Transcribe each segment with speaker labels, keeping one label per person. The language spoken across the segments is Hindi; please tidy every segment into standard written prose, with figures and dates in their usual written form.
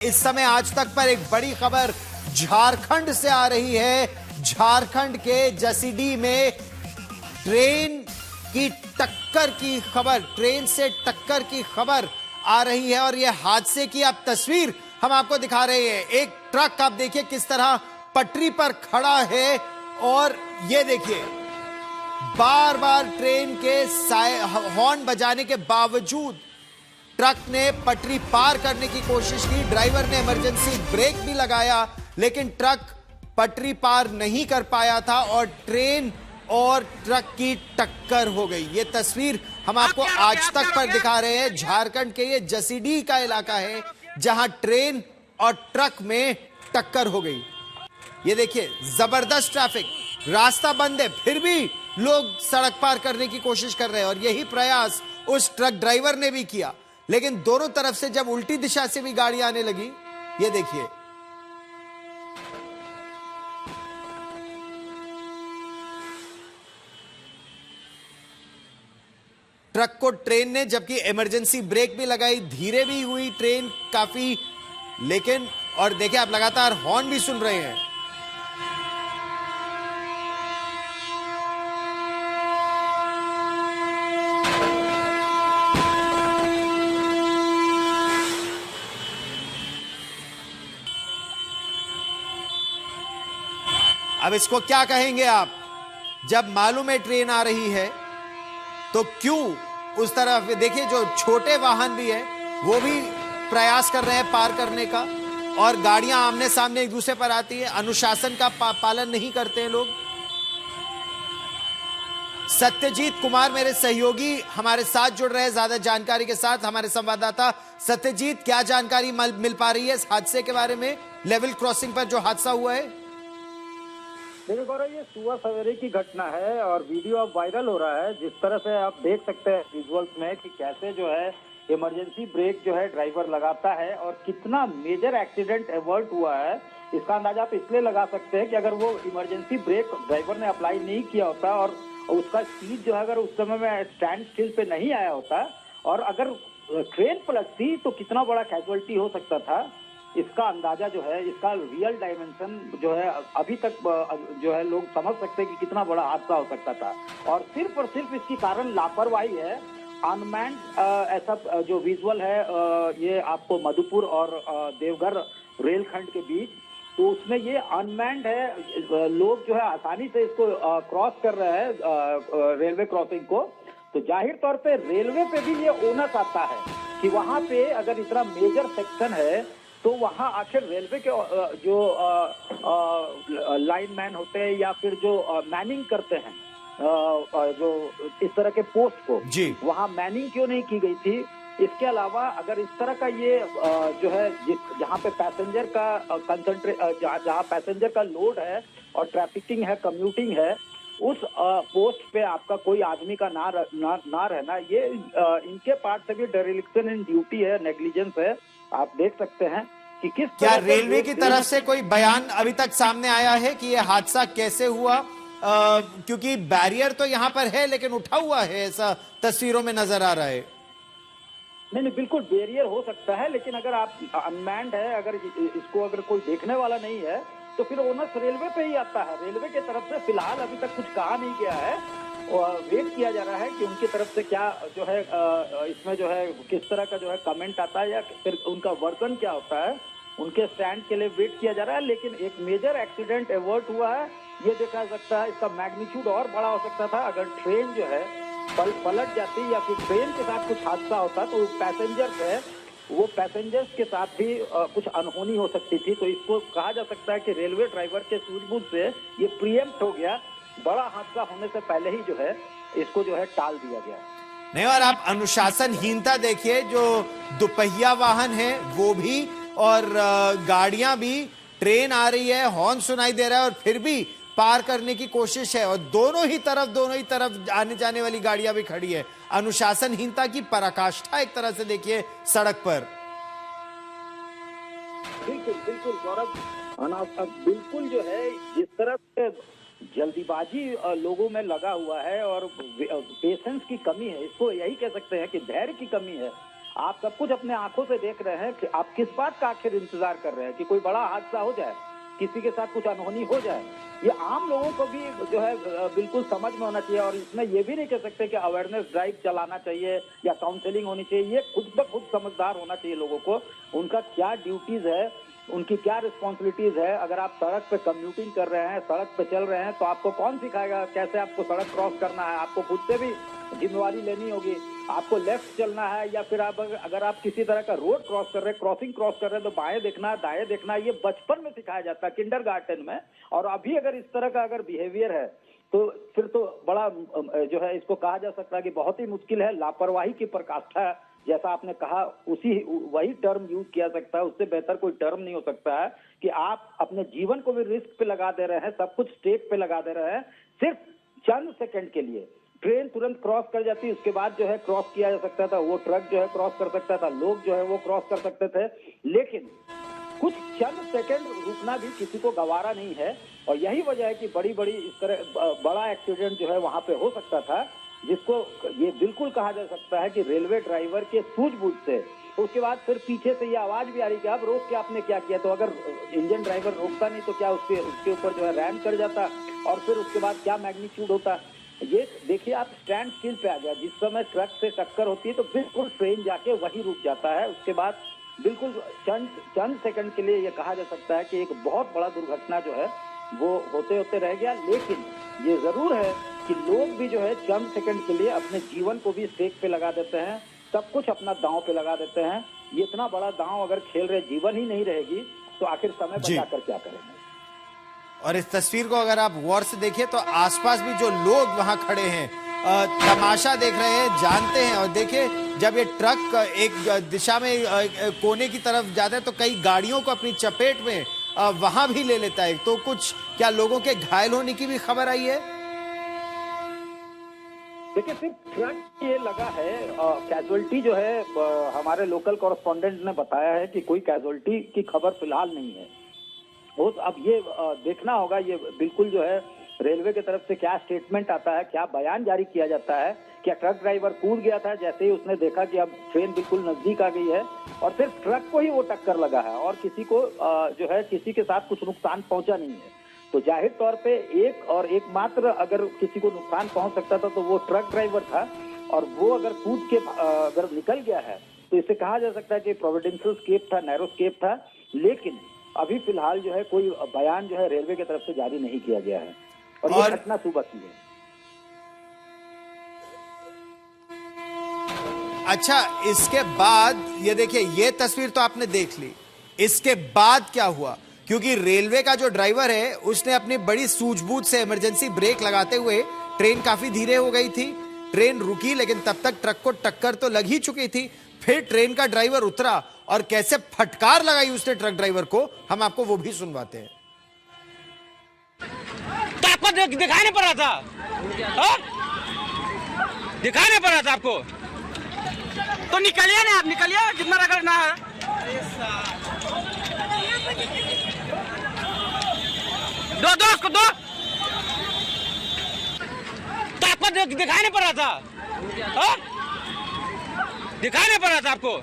Speaker 1: इस समय आज तक पर एक बड़ी खबर झारखंड से आ रही है। झारखंड के जसीडीह में ट्रेन की टक्कर की खबर, ट्रेन से टक्कर की खबर आ रही है और यह हादसे की आप तस्वीर हम आपको दिखा रहे हैं। एक ट्रक आप देखिए किस तरह पटरी पर खड़ा है और ये देखिए बार बार ट्रेन के हॉर्न बजाने के बावजूद ट्रक ने पटरी पार करने की कोशिश की। ड्राइवर ने इमरजेंसी ब्रेक भी लगाया लेकिन ट्रक पटरी पार नहीं कर पाया था और ट्रेन और ट्रक की टक्कर हो गई। ये तस्वीर हम आपको आज तक पर दिखा रहे हैं। झारखंड के ये जसीडीह का इलाका है जहां ट्रेन और ट्रक में टक्कर हो गई। ये देखिए जबरदस्त ट्रैफिक, रास्ता बंद है फिर भी लोग सड़क पार करने की कोशिश कर रहे हैं और यही प्रयास उस ट्रक ड्राइवर ने भी किया, लेकिन दोनों तरफ से जब उल्टी दिशा से भी गाड़ी आने लगी, ये देखिए ट्रक को ट्रेन ने, जबकि इमरजेंसी ब्रेक भी लगाई, धीरे भी हुई ट्रेन काफी, लेकिन और देखिए आप लगातार हॉर्न भी सुन रहे हैं। अब इसको क्या कहेंगे आप? जब मालूम है ट्रेन आ रही है तो क्यों उस तरफ देखिए, जो छोटे वाहन भी है वो भी प्रयास कर रहे हैं पार करने का और गाड़ियां आमने सामने एक दूसरे पर आती है। अनुशासन का पालन नहीं करते हैं लोग। सत्यजीत कुमार मेरे सहयोगी हमारे साथ जुड़ रहे हैं ज्यादा जानकारी के साथ। हमारे संवाददाता सत्यजीत, क्या जानकारी मिल पा रही है इस हादसे के बारे में, लेवल क्रॉसिंग पर जो हादसा हुआ है?
Speaker 2: देखिए गौरव, ये सुबह सवेरे की घटना है और वीडियो अब वायरल हो रहा है। जिस तरह से आप देख सकते हैं विजुअल्स में कि कैसे जो है इमरजेंसी ब्रेक जो है ड्राइवर लगाता है और कितना मेजर एक्सीडेंट अवर्ट हुआ है, इसका अंदाजा आप इसलिए लगा सकते हैं कि अगर वो इमरजेंसी ब्रेक ड्राइवर ने अप्लाई नहीं किया होता और उसका स्पीड जो है अगर उस समय में स्टैंड स्टिल पे नहीं आया होता और अगर ट्रेन पलटती तो कितना बड़ा कैजुअलिटी हो सकता था, इसका अंदाजा जो है, इसका रियल डायमेंशन जो है अभी तक जो है लोग समझ सकते हैं कि कितना बड़ा हादसा हो सकता था। और सिर्फ इसकी कारण लापरवाही है। अनमैन्ड ऐसा जो विजुअल है ये आपको मधुपुर और देवघर रेलखंड के बीच, तो उसमें ये अनमैन्ड है। लोग जो है आसानी से इसको क्रॉस कर रहे हैं रेलवे क्रॉसिंग को, तो जाहिर तौर पे रेलवे पे भी ये ओनस आता है कि वहां पे अगर इतना मेजर सेक्शन है तो वहां आखिर रेलवे के जो लाइन मैन होते हैं या फिर जो मैनिंग करते हैं जो इस तरह के पोस्ट को, वहां मैनिंग क्यों नहीं की गई थी? इसके अलावा अगर इस तरह का ये जो है जहाँ पे पैसेंजर का जहाँ पैसेंजर का लोड है और ट्रैफिकिंग है, कम्यूटिंग है, उस पोस्ट पे आपका कोई आदमी का ना रहना, ये इनके पार्ट से भी डेरिलिक्शन इन ड्यूटी है, नेग्लिजेंस है। आप देख सकते हैं कि किस
Speaker 1: क्या रेलवे की तरफ से कोई बयान अभी तक सामने आया है कि यह हादसा कैसे हुआ? क्योंकि बैरियर तो यहां पर है लेकिन उठा हुआ है, ऐसा तस्वीरों में नजर आ रहा है।
Speaker 2: नहीं, बिल्कुल बैरियर हो सकता है, लेकिन अगर आप अनमैन्ड है, अगर इसको अगर कोई देखने वाला नहीं है तो फिर ओनस रेलवे पे ही आता है। रेलवे की तरफ से फिलहाल अभी तक कुछ कहा नहीं गया है और वेट किया जा रहा है कि उनकी तरफ से क्या जो है इसमें जो है किस तरह का जो है कमेंट आता है या फिर उनका वर्जन क्या होता है, उनके स्टैंड के लिए वेट किया जा रहा है। लेकिन एक मेजर एक्सीडेंट अवर्ट हुआ है, ये देखा सकता है। इसका मैग्नीट्यूड और बड़ा हो सकता था अगर ट्रेन जो है पलट जाती या फिर ट्रेन के साथ कुछ हादसा होता तो पैसेंजर्स है वो पैसेंजर्स के साथ भी कुछ अनहोनी हो सकती थी। तो इसको कहा जा सकता है कि रेलवे ड्राइवर के सूझबूझ से ये प्रीएम्प्ट हो गया, बड़ा हादसा होने से पहले ही जो है इसको जो है टाल दिया गया।
Speaker 1: नहीं, और आप अनुशासनहीनता देखिए, जो दुपहिया वाहन है वो भी और गाड़ियां भी, ट्रेन आ रही है, हॉर्न सुनाई दे रहा है और फिर भी पार करने की कोशिश है और दोनों ही तरफ आने जाने वाली गाड़ियां भी खड़ी है। अनुशासनहीनता की पराकाष्ठा एक तरह से देखिए सड़क पर।
Speaker 2: बिल्कुल गौरव, बिल्कुल जो है जिस तरह से जल्दीबाजी लोगों में लगा हुआ है और पेशेंस की कमी है, इसको यही कह सकते हैं कि धैर्य की कमी है। आप सब कुछ अपने आंखों से देख रहे हैं कि आप किस बात का आखिर इंतजार कर रहे हैं कि कोई बड़ा हादसा हो जाए, किसी के साथ कुछ अनहोनी हो जाए। ये आम लोगों को भी जो है बिल्कुल समझ में होना चाहिए और इसमें ये भी नहीं कह सकते कि अवेयरनेस ड्राइव चलाना चाहिए या काउंसलिंग होनी चाहिए। ये खुद ब खुद समझदार होना चाहिए लोगों को, उनका क्या ड्यूटीज है, उनकी क्या रिस्पॉन्सिबिलिटीज है। अगर आप सड़क पे कम्यूटिंग कर रहे हैं, सड़क पे चल रहे हैं, तो आपको कौन सिखाएगा कैसे आपको सड़क क्रॉस करना है? आपको खुद से भी जिम्मेवारी लेनी होगी। आपको लेफ्ट चलना है या फिर आप अगर आप किसी तरह का रोड क्रॉस कर रहे हैं, क्रॉसिंग क्रॉस कर रहे हैं, तो बाएं देखना, दाएं देखना, ये बचपन में सिखाया जाता है, किंडरगार्टन में। और अभी अगर इस तरह का अगर बिहेवियर है तो फिर तो बड़ा जो है इसको कहा जा सकता है कि बहुत ही मुश्किल है, लापरवाही की पराकाष्ठा। जैसा आपने कहा वही टर्म यूज किया सकता है, उससे बेहतर कोई टर्म नहीं हो सकता है कि आप अपने जीवन को भी रिस्क पे लगा दे रहे हैं, सब कुछ स्टेक पे लगा दे रहे हैं सिर्फ चंद सेकंड के लिए। ट्रेन तुरंत क्रॉस कर जाती, उसके बाद जो है क्रॉस किया जा सकता था, वो ट्रक जो है क्रॉस कर सकता था, लोग जो है वो क्रॉस कर सकते थे, लेकिन कुछ चंद सेकंड रुकना भी किसी को गवारा नहीं है। और यही वजह है कि बड़ी बड़ी इस तरह बड़ा एक्सीडेंट जो है वहां पे हो सकता था, जिसको ये बिल्कुल कहा जा सकता है कि रेलवे ड्राइवर के सूझबूझ से। उसके बाद फिर पीछे से ये आवाज भी आ रही कि अब रोक के आपने क्या किया। तो अगर इंजन ड्राइवर रोकता नहीं तो क्या उसके ऊपर जो है रैम कर जाता और फिर उसके बाद क्या मैग्नीट्यूड होता। ये देखिए आप स्टैंड स्टिल पे आ गया, जिस समय ट्रक से टक्कर होती है तो बिल्कुल ट्रेन जाके वही रुक जाता है। उसके बाद बिल्कुल चंद सेकंड के लिए ये कहा जा सकता है कि एक बहुत बड़ा दुर्घटना जो है वो होते होते रह गया। लेकिन ये जरूर है कि लोग भी जो है चंद सेकंड के लिए अपने जीवन को भी स्टेक पे लगा देते हैं, सब कुछ अपना दांव पे लगा देते हैं। ये इतना बड़ा दांव अगर खेल रहे, जीवन ही नहीं रहेगी तो आखिर समय बचाकर क्या करेंगे।
Speaker 1: और इस तस्वीर को अगर आप गौर से देखिए तो आसपास भी जो लोग वहां खड़े हैं तमाशा देख रहे हैं, जानते हैं। और देखिए जब ये ट्रक एक दिशा में कोने की तरफ जाता है तो कई गाड़ियों को अपनी चपेट में वहां भी ले लेता है। तो कुछ क्या लोगों के घायल होने की भी खबर आई है?
Speaker 2: देखिए सिर्फ ट्रक ये लगा है, कैजुअलिटी जो है हमारे लोकल कॉरेस्पॉन्डेंट ने बताया है कि कोई कैजुअलिटी की खबर फिलहाल नहीं है। अब ये देखना होगा, ये बिल्कुल जो है रेलवे की तरफ से क्या स्टेटमेंट आता है, क्या बयान जारी किया जाता है। क्या ट्रक ड्राइवर कूद गया था जैसे ही उसने देखा कि अब ट्रेन बिल्कुल नजदीक आ गई है और सिर्फ ट्रक को ही वो टक्कर लगा है और किसी को जो है किसी के साथ कुछ नुकसान पहुंचा नहीं है। तो जाहिर तौर पे एकमात्र अगर किसी को नुकसान पहुंच सकता था तो वो ट्रक ड्राइवर था और वो अगर कूद के अगर निकल गया है तो इसे कहा जा सकता है कि प्रोविडेंशियल स्केप था, नैरो स्केप था। लेकिन अभी फिलहाल जो है कोई बयान जो है रेलवे की तरफ से जारी नहीं किया गया है और ये घटना सुबह की है।
Speaker 1: अच्छा, इसके बाद ये देखिए, ये तस्वीर तो आपने देख ली, इसके बाद क्या हुआ? क्योंकि रेलवे का जो ड्राइवर है उसने अपनी बड़ी सूझबूझ से इमरजेंसी ब्रेक लगाते हुए, ट्रेन काफी धीरे हो गई थी, ट्रेन रुकी, लेकिन तब तक ट्रक को टक्कर तो लग ही चुकी थी। फिर ट्रेन का ड्राइवर उतरा और कैसे फटकार लगाई उसने ट्रक ड्राइवर को, हम आपको वो भी सुनवाते हैं।
Speaker 3: तो आपको दिखाई नहीं पड़ रहा था? दिखाई नहीं पड़ रहा था आपको? तो निकलिए ना, आप निकलिए जितना रगड़ना है। दो उसको दो। तो आपको दिखाई नहीं पड़ रहा था? दिखाई नहीं पड़ रहा था आपको?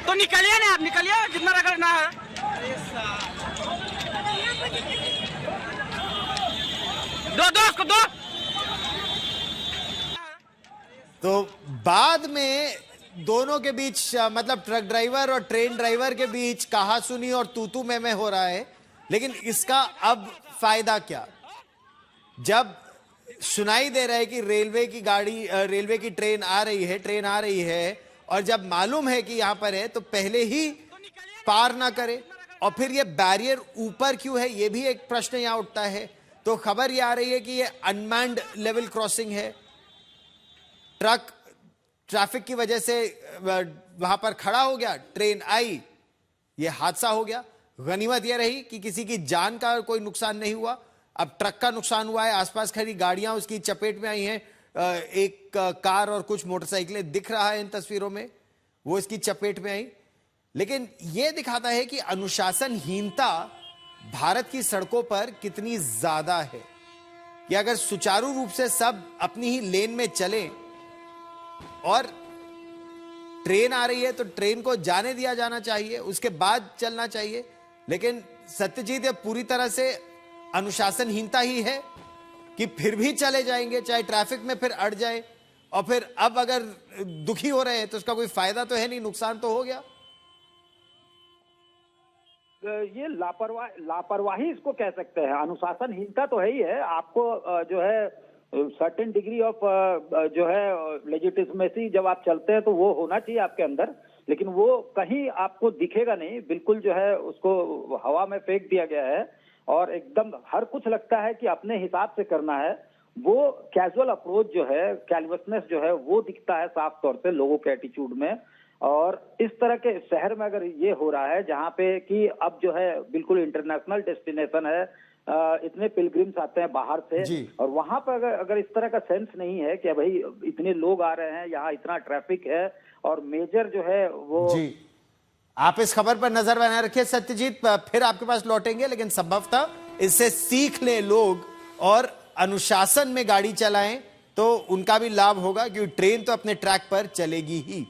Speaker 3: तो निकलिए ना, आप निकलिए जितना रगड़ना है। दो उसको दो।
Speaker 1: तो बाद में दोनों के बीच मतलब ट्रक ड्राइवर और ट्रेन ड्राइवर के बीच कहासुनी और तू मैं हो रहा है। लेकिन इसका अब फायदा क्या, जब सुनाई दे रहा है कि रेलवे की गाड़ी, रेलवे की ट्रेन आ रही है और जब मालूम है कि यहां पर है तो पहले ही पार ना करे। और फिर ये बैरियर ऊपर क्यों है, ये भी एक प्रश्न यहां उठता है। तो खबर ये आ रही है कि ये अनमैन्ड लेवल क्रॉसिंग है, ट्रक ट्रैफिक की वजह से वहां पर खड़ा हो गया, ट्रेन आई, ये हादसा हो गया। गनीमत यह रही कि किसी की जान का कोई नुकसान नहीं हुआ। अब ट्रक का नुकसान हुआ है, आसपास खड़ी गाड़ियां उसकी चपेट में आई हैं, एक कार और कुछ मोटरसाइकिलें दिख रहा है इन तस्वीरों में, वो इसकी चपेट में आई। लेकिन यह दिखाता है कि अनुशासनहीनता भारत की सड़कों पर कितनी ज्यादा है कि अगर सुचारू रूप से सब अपनी ही लेन में चलें और ट्रेन आ रही है तो ट्रेन को जाने दिया जाना चाहिए, उसके बाद चलना चाहिए। लेकिन सत्यजीत, ये पूरी तरह से अनुशासनहीनता ही है कि फिर भी चले जाएंगे चाहे ट्रैफिक में फिर अड़ जाए, और फिर अब अगर दुखी हो रहे हैं तो उसका कोई फायदा तो है नहीं, नुकसान तो हो गया।
Speaker 2: ये लापरवाही इसको कह सकते हैं, अनुशासनहीनता तो है ही है। आपको जो है सर्टेन डिग्री ऑफ जो है लेजिटिमेसी जब आप चलते हैं तो वो होना चाहिए आपके अंदर, लेकिन वो कहीं आपको दिखेगा नहीं, बिल्कुल जो है उसको हवा में फेंक दिया गया है और एकदम हर कुछ लगता है कि अपने हिसाब से करना है। वो कैजुअल अप्रोच जो है, कैलवसनेस जो है वो दिखता है साफ तौर से लोगों के एटीट्यूड में। और इस तरह के शहर में अगर ये हो रहा है जहाँ पे कि अब जो है बिल्कुल इंटरनेशनल डेस्टिनेशन है, इतने पिलग्रिम्स आते हैं बाहर से, और वहां पर अगर इस तरह का सेंस नहीं है कि भाई इतने लोग आ रहे हैं, यहाँ इतना ट्रैफिक है और मेजर जो है वो
Speaker 1: जी। आप इस खबर पर नजर बनाए रखिए सत्यजीत, फिर आपके पास लौटेंगे, लेकिन संभवतः इससे सीख ले लोग और अनुशासन में गाड़ी चलाएं तो उनका भी लाभ होगा, क्योंकि ट्रेन तो अपने ट्रैक पर चलेगी ही।